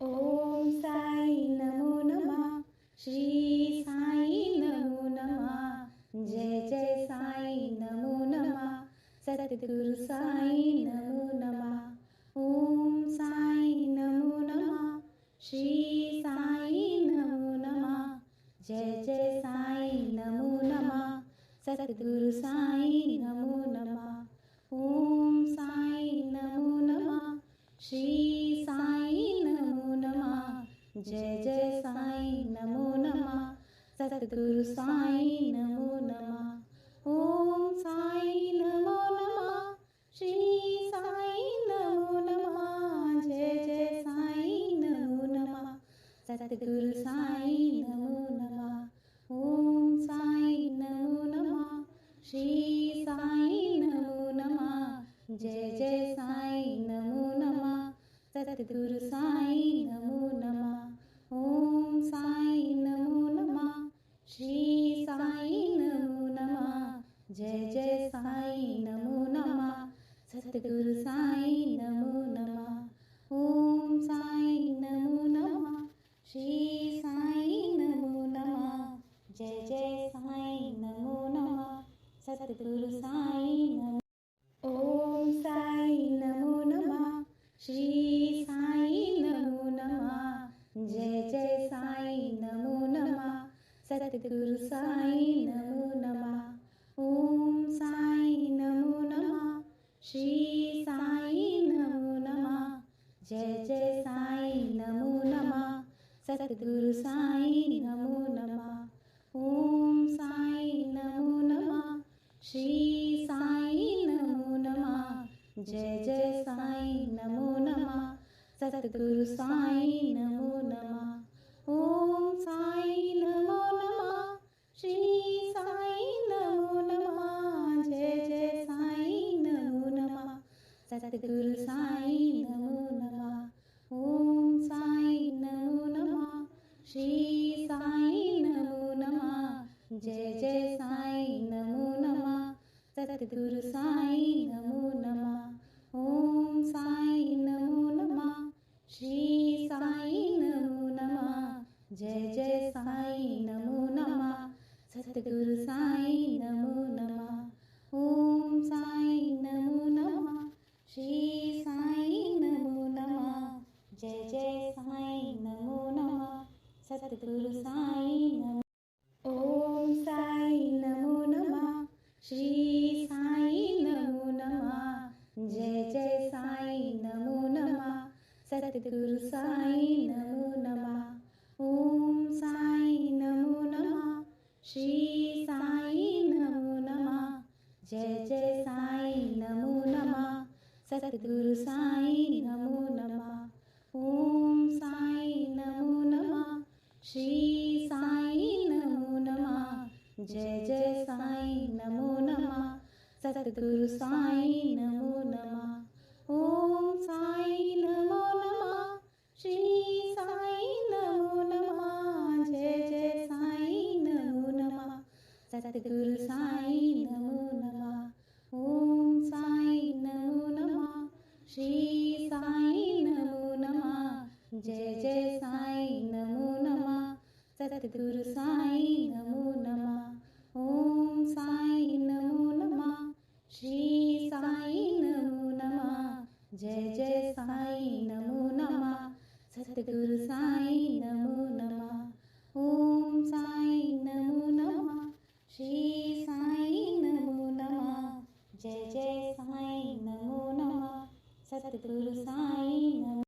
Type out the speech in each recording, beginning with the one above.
ओम साई नमो नमः। श्री साई नमो नमः। जय जय साई नमो नमः। सद्गुरु साई नमो नमः। ओम साई नमो नमः। श्री साई नमो नमः। जय जय साई नमो नमः। सद्गुरु साई नमो नमः। ओम साई नमो नमः। श्री साई नमो नमः। जय जय साई नमो नमः। सद्गुरु साई नमो नमः। ओम साई नमो नमः। श्री साई नमो नमः। जय जय साई नमो नमः। सद्गुरु साई नमो नमः। ओम साई नमो नमः। श्री साई नमो नमः। जय जय साई नमो नमः। सद्गुरु साई नमो नमः। ओम साई नमो नमः। श्री साई नमो नमः। जय जय साई नमो नमः। सद्गुरु साई नमो नमः। ओम साई नमो नमः। श्री साई नमो नमः। जय जय साई नमो नमः। सद्गुरु साई नमो। ओम साई नमो नमः। श्री साई नमो नमः। जय जय साई नमो नमः। सद्गुरु साई नमो नमः। ओम साई नमो नमः। श्री साई नमो नमः। जय जय साई नमो नमः। सद्गुरु साई नमो नमः। ओम साई नमो नमः। श्री साई नमो नमः। जय जय साई नमो नमः। सद्गुरु साई नमो नमः। ओम साई नमो नमः। श्री साई नमो नमः। जय जय साई नमो नमः। सद्गुरु साई नमो नमः। ओम साई नमो नमः। श्री साई नमो नमः। जय जय साई नमो नमः। सद्गुरु साई नमो नमः। ओम साई नमो नमः। श्री साई नमो नमः। जय जय साई नमो नमः। सद्गुरु साई नमो नमः। ओम साई नमो नमः। श्री साई नमो नमः। जय जय साई नमो नमः। सद्गुरु साई नमो। ओम साई नमो नमः। श्री साई नमो नमः। जय जय साई नमो नमः। सद्गुरु साई नमो नमः। ओम साई नमो नमः। श्री साई नमो नमः। जय जय साई नमो नमः। सद्गुरु साई नमो नमः। ओम साई नमो नमः। श्री साई नमो नमः। जय जय साई नमो नमः। सद्गुरु साई नमो नमः। ओम साई नमो नमः। श्री साई नमो नमः। जय जय साई नमो नमः। सद्गुरु साई नमो नमः। ओम साई नमो नमः। श्री साई नमो नमः। जय जय साई नमो नमः। सद्गुरु साई नमो नमः। ओम साई नमो नमः। श्री साई नमो नमः। जय जय साई नमो नमः। सद्गुरु साई नमो नमः। ओम साई नमो नमः। श्री साई नमो नमः। जय जय साई नमो नमः। सद्गुरु साई नमो।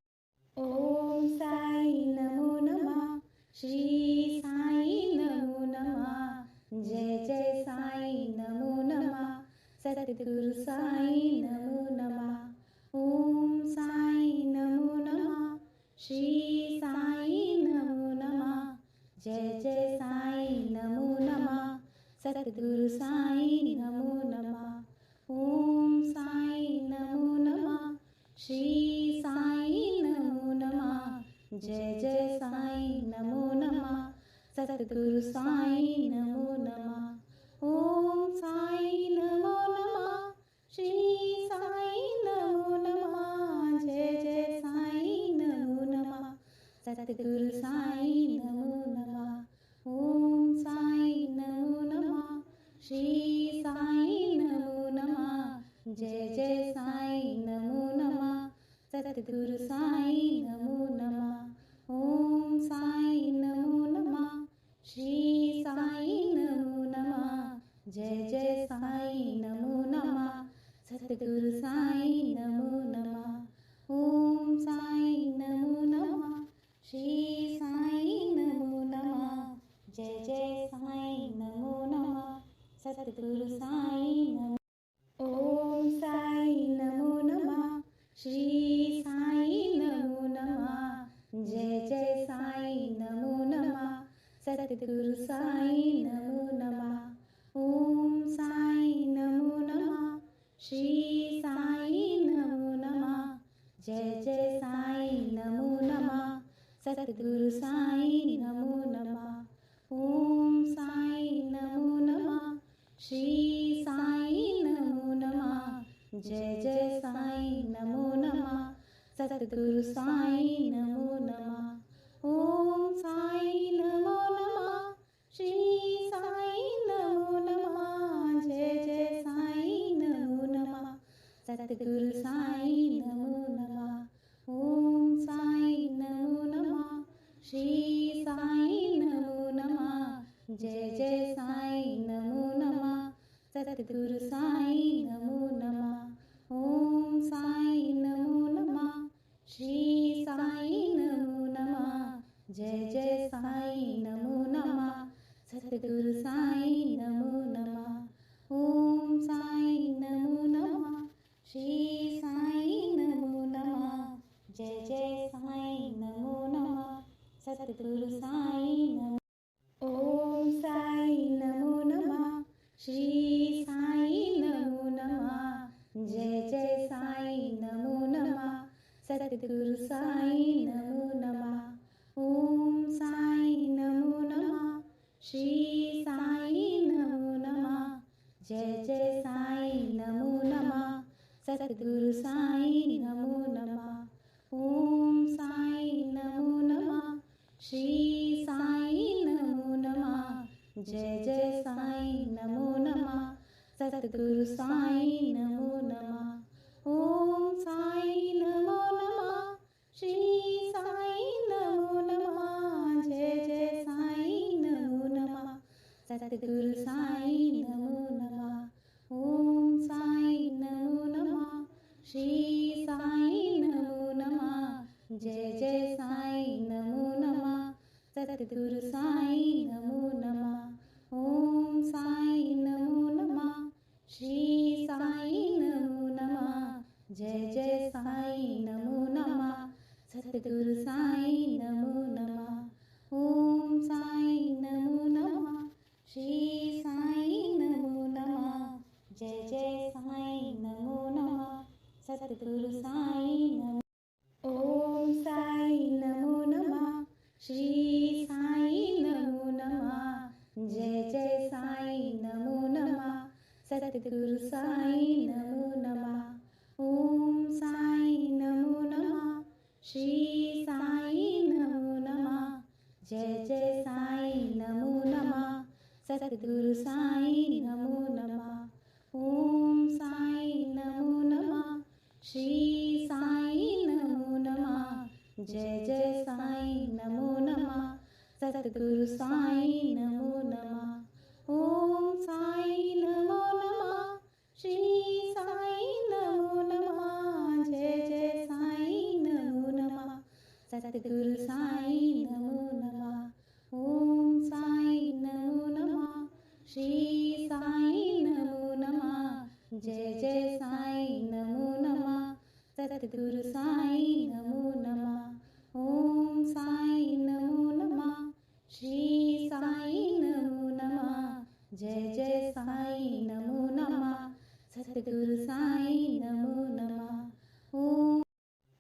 ओम साई नमो नमः। श्री साई नमो नमः। जय जय साई नमो नमः। सद्गुरु साई नमो नमः। ओम साई नमो नमः। श्री साई नमो नमः। जय जय साई नमो नमः। सद्गुरु साई नमो नमः। ओम साई नमो नमः। श्री साई नमो नमः। जय जय साई नमो नमः। सद्गुरु साई नमो नमः। ओम साई नमो नमः। श्री साई नमो नमः। जय जय साई नमो नमः। सद्गुरु साईं नमो नमः। ओम साईं नमो नमः। श्री साईं नमो नमः। जय जय साईं नमो नमः। सद्गुरु साईं नमो नमः। ओम साईं नमो नमः। श्री साईं नमो नमः। जय जय साईं नमो नमः। सद्गुरु साईं नमो नमः। ओम साईं नमो नमः। श्री साईं नमो नमः। जय जय साईं नमो नमः। सद्गुरु साईं नमो। ओम साईं नमो नमः। श्री साईं नमो नमः। जय जय साईं नमो नमः। सद्गुरु साईं नमो नमः। ओम साईं नमो नमः। श्री साईं नमो नमः। जय जय साईं नमो नमः। सद्गुरु साईं नमो नमः। ओम साईं नमो नमः। श्री साईं नमो नमः। जय जय साईं नमो नमः। सद्गुरु साईं नमो नमः। ओम साईं नमो नमः। श्री साईं नमो नमः। जय जय साईं नमो नमः। सद्गुरु साईं नमो नमः। ओम साईं नमो नमः। श्री साईं नमो नमः। जय जय साईं नमो नमः। सद्गुरु साईं नमो नमः। ओम साईं नमो नमः। श्री साईं नमो नमः। जय जय साईं नमो नमः। सद्गुरु साईं नमो नमः। ओम साईं नमो नमः। श्री साईं नमो नमः। जय जय साईं नमो नमः। सद्गुरु साईं नमो। ओम साईं नमो नमः। श्री साईं नमो नमः। जय जय साईं नमो नमः। सद्गुरु साईं नमो नमः। ओम साईं नमो नमः। श्री साईं नमो नमः। जय जय साईं नमो नमः। सद्गुरु साईं नमो नमः। ओम साईं नमो नमः। श्री साईं नमो नमः। जय जय साईं नमो नमः। सद्गुरु साईं नमो नमः। ओम साईं नमो नमः। श्री साईं नमो नमः। जय जय साईं नमो नमः। सद्गुरु साईं नमो नमः। ओम साईं नमो नमः। श्री साईं नमो नमः। जय जय साईं नमो नमः। सद्गुरु साईं नमो नमः। ओम साईं नमो नमः। श्री साईं नमो नमः। जय जय साईं नमो नमः। सद्गुरु साईं नमो नमः। ओम साईं नमो नमः। श्री साईं नमो नमः। जय जय साईं नमो नमः। सद्गुरु साईं नमो। ओम साईं नमो नमः। श्री साईं नमो नमः। जय जय साईं नमो नमः। सद्गुरु साईं नमो नमः। ओम साईं नमो नमः। श्री साईं नमो नमः। जय जय साईं नमो नमः। सद्गुरु साईं नमो नमः। ओम साईं नमो नमः। श्री साईं नमो नमः। जय जय साईं नमो नमः। सद्गुरु साईं नमो नमः। ओम साईं नमो नमः। श्री साईं नमो नमः। जय जय साईं नमो नमः। सद्गुरु साईं नमो नमः। ओम साईं नमो नमः। श्री साईं नमो नमः। जय जय साईं नमो नमः। सद्गुरु साईं नमो नमः। ओम साईं नमो नमः। श्री साईं नमो नमः। जय जय साईं नमो नमः। सद्गुरु साईं नमो नमः।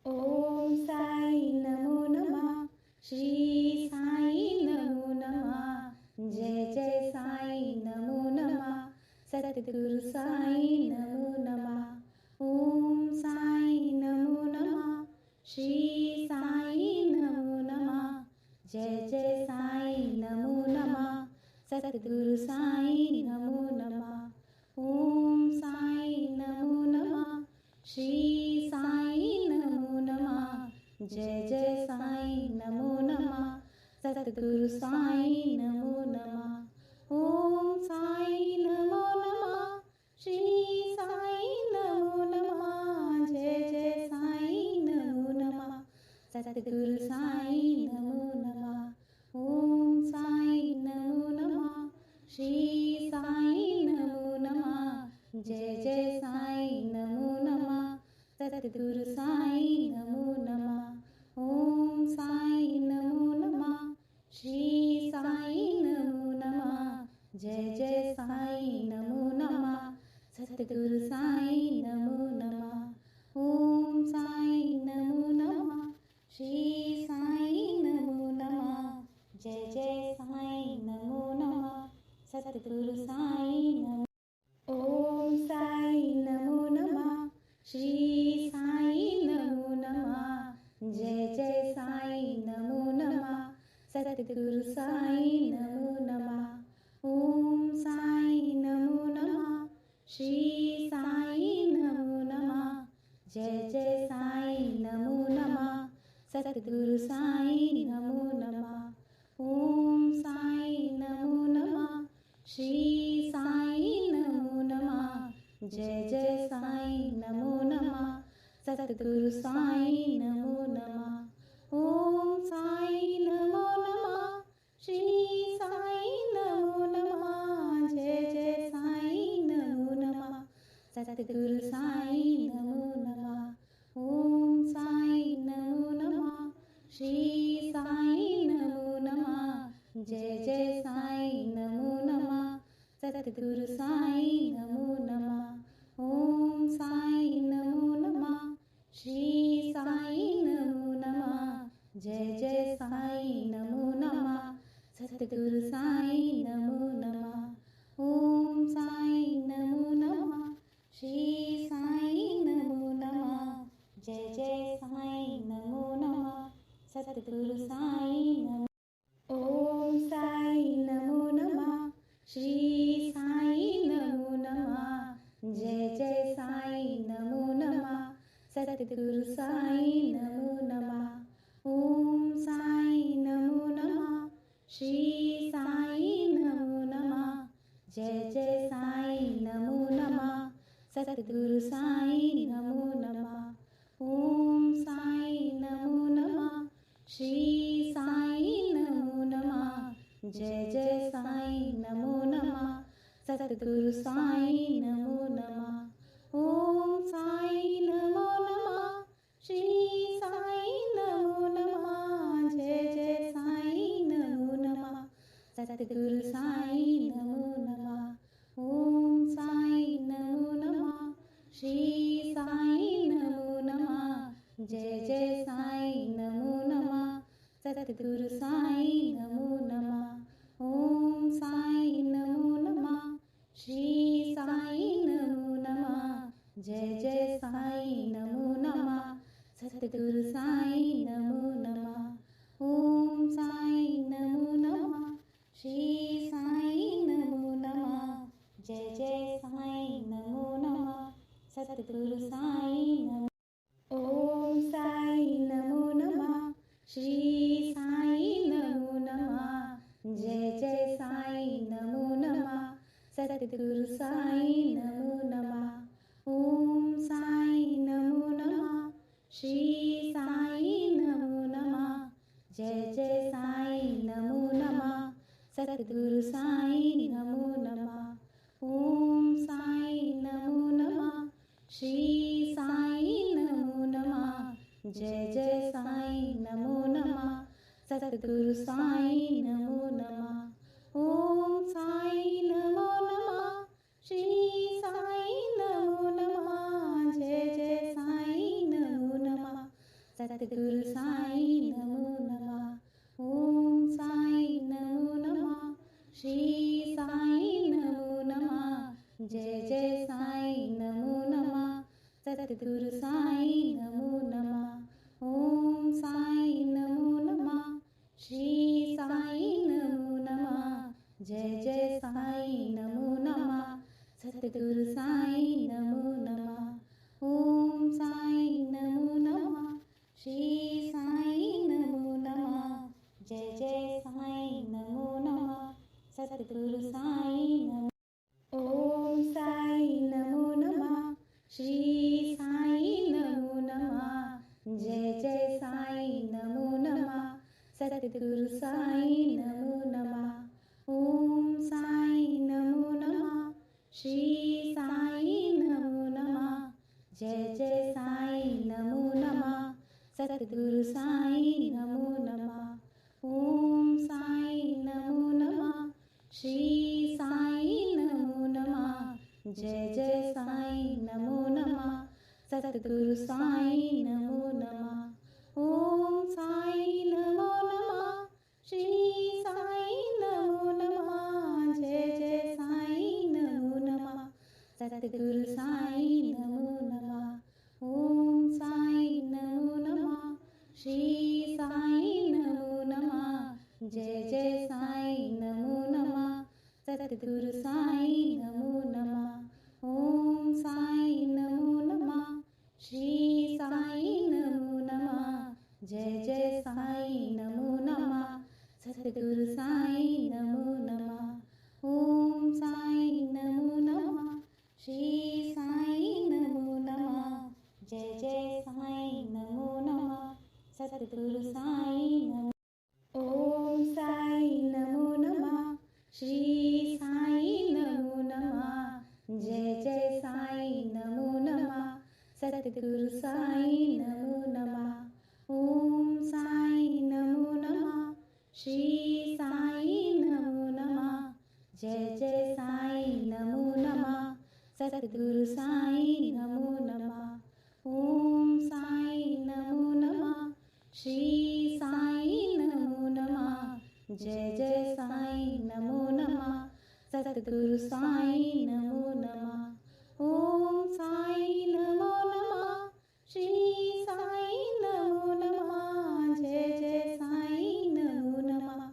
ओम साईं नमो नमः। श्री साईं नमो नमः। जय जय साईं नमो नमः। सद्गुरु साईं नमो नमः। ओम साईं नमो नमः। श्री साईं नमो नमः। जय जय साईं नमो नमः सतगुरु साईं नमो नमः ओम साईं नमो नमः श्री साईं नमो नमः जय जय साईं नमो नमः सतगुरु साईं नमो नमः ओम साईं नमो नमः श्री साईं नमो नमः जय जय साईं नमो नमः सतगुरु साईं नमो नमः ओम साईं नमो नमः श्री साईं नमो नमः जय जय साईं नमो नमः सतगुरु साईं नमो नमः ओम साईं नमो नमः श्री साईं नमो नमः जय जय साईं नमो नमः सतगुरु साईं नमो नमः ओम साईं नमो नमः श्री साईं नमो नमः जय जय साईं नमो नमः सतगुरु साईं नमो ओम साईं नमो नमः श्री साईं नमो नमः जय जय साईं नमो नमः सतगुरु साईं नमो नमः ओम साईं नमो नमः श्री साईं नमो नमः जय जय साईं नमो नमः सतगुरु साईं नमो नमः ओम साईं नमो नमः श्री साईं नमो नमः जय जय साईं नमो नमः सतगुरु साईं नमो नमः ओम साईं नमो नमः श्री साईं नमो नमः जय जय साईं नमो नमः सतगुरु साईं नमो नमः ओम साईं नमो नमः श्री साईं नमो नमः जय जय साईं नमो नमः सतगुरु साईं नमो नमः ओम साईं नमो नमः श्री साईं नमो नमः जय जय साईं नमो नमः सतगुरु साईं नमो नमः ओम साईं नमो नमः श्री साईं नमो नमः जय जय साईं नमो नमः सतगुरु साईं नमो ओम साईं नमो नमः श्री साईं नमो नमः जय जय साईं नमो नमः सतगुरु साईं नमो नमः ओम साईं नमो नमः श्री साईं नमो नमः जय जय साईं नमो नमः सतगुरु साईं नमो नमः ओम साईं नमो नमः श्री साईं नमो नमः जय जय साईं नमो नमः सतगुरु साईं नमो नमः ओम साईं नमो नमः श्री साईं नमो नमः जय जय साईं नमो नमः सतगुरु साईं नमो नमः ओम साईं नमो नमः श्री साईं नमो नमः जय जय साईं नमो नमः सतगुरु साईं नमो नमः ओम साईं नमो नमः श्री साईं नमो नमः जय जय साईं नमो नमः सतगुरु साईं नमो नमः ओम साईं नमो नमः श्री साईं नमो नमः जय जय साईं नमो नमः सतगुरु साईं नमो ओम साईं नमो नमः श्री साईं नमो नमः जय जय साईं नमो नमः सतगुरु साईं नमो नमः ओम साईं नमो नमः श्री साईं नमो नमः जय जय साईं नमो नमः सतगुरु साईं नमो नमः ओम साईं नमो नमः श्री साईं नमो नमः जय जय साईं नमो नमः सतगुरु साईं नमो नमः ओम साईं नमो नमः श्री साईं नमो नमः जय जय साईं नमो नमः सतगुरु साईं नमो नमः ओम साईं नमो नमः श्री साईं नमो नमः जय जय साईं नमो नमः सतगुरु साईं नमो नमः ओम साईं नमो नमः श्री सद्गुरु साई नमो नमः. ओम साई नमो नमः. श्री साई नमो नमः. जय जय साई नमो नमः. सद्गुरु साई नमो नमः. ओम साई नमो नमः. श्री साई नमो नमः. जय जय साई नमो नमः. सद्गुरु साई नमो नमः. ओम साई नमो नमः. श्री साई नमो नमः. जय जय साई नमो नमः. सद्गुरु साई नमो नमः. ओम साई नमो नमः. श्री साई नमो नमः. जय जय साई नमो नमः. सद्गुरु साई नमो नमः. ओम साई नमो नमः. श्री साई नमो नमः. जय जय साई नमो नमः. सद्गुरु साई नमो नमः. ओम साई नमो नमः. श्री साई नमो नमः. जय जय साई नमो नमः. सद्गुरु साई नमो. ओम साई नमो नमः. श्री साई नमो नमः. जय जय साई नमो नमः. सद्गुरु साई नमो नमः. ओम साई नमो नमः. श्री साई नमो नमः. जय जय साई नमो नमः. सद्गुरु साई नमो नमः. ओम साई नमो नमः. श्री साई नमो नमः. जय जय साई नमो नमः. सद्गुरु साई नमो नमः. ओम साई नमो नमः. श्री साई नमो नमः. जय जय साई नमो नमः.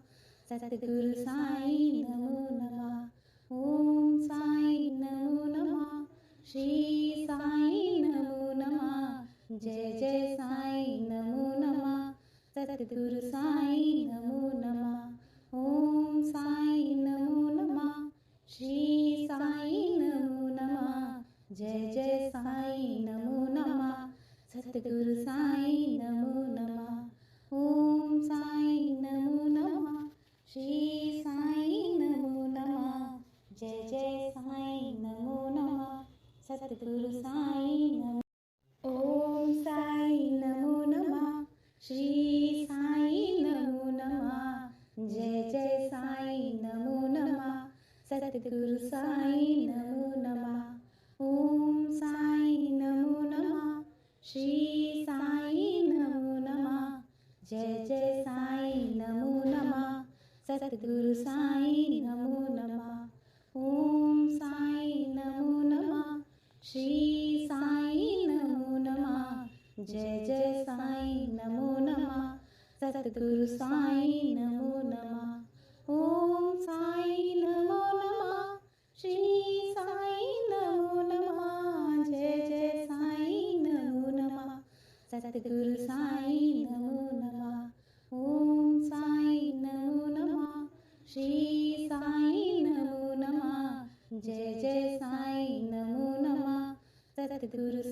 सद्गुरु साई नमो नमः. ओम साई नमो नमः. श्री साई नमो नमः. जय जय साई नमो नमः. सद्गुरु साई नमो नमः. ओम साई नमो नमः. श्री साई नमो नमः. जय जय साई नमो नमः. सद्गुरु साई नमो नमः. ओम साई नमो नमः. श्री साई नमो नमः. जय जय साई नमो नमः. सद्गुरु साई नमो. ओम साई नमो नमः. श्री साई नमो नमः. जय जय साई नमो नमः. सद्गुरु साई नमो नमः. ओम साई नमो नमः. श्री साई नमो नमः. जय जय साई नमो नमः. सद्गुरु साई नमो नमः. ओम साई नमो नमः. श्री साई नमो नमः. जय जय साई नमो नमः. सद्गुरु साई नमो नमः. ओम साई नमो नमः. श्री साई नमो नमः. जय जय साई नमो नमः. सद्गुरु साई नमो नमः. ओम साई नमो नमः. श्री साई नमो नमः. जय जय साई नमो नमः. सद्गुरु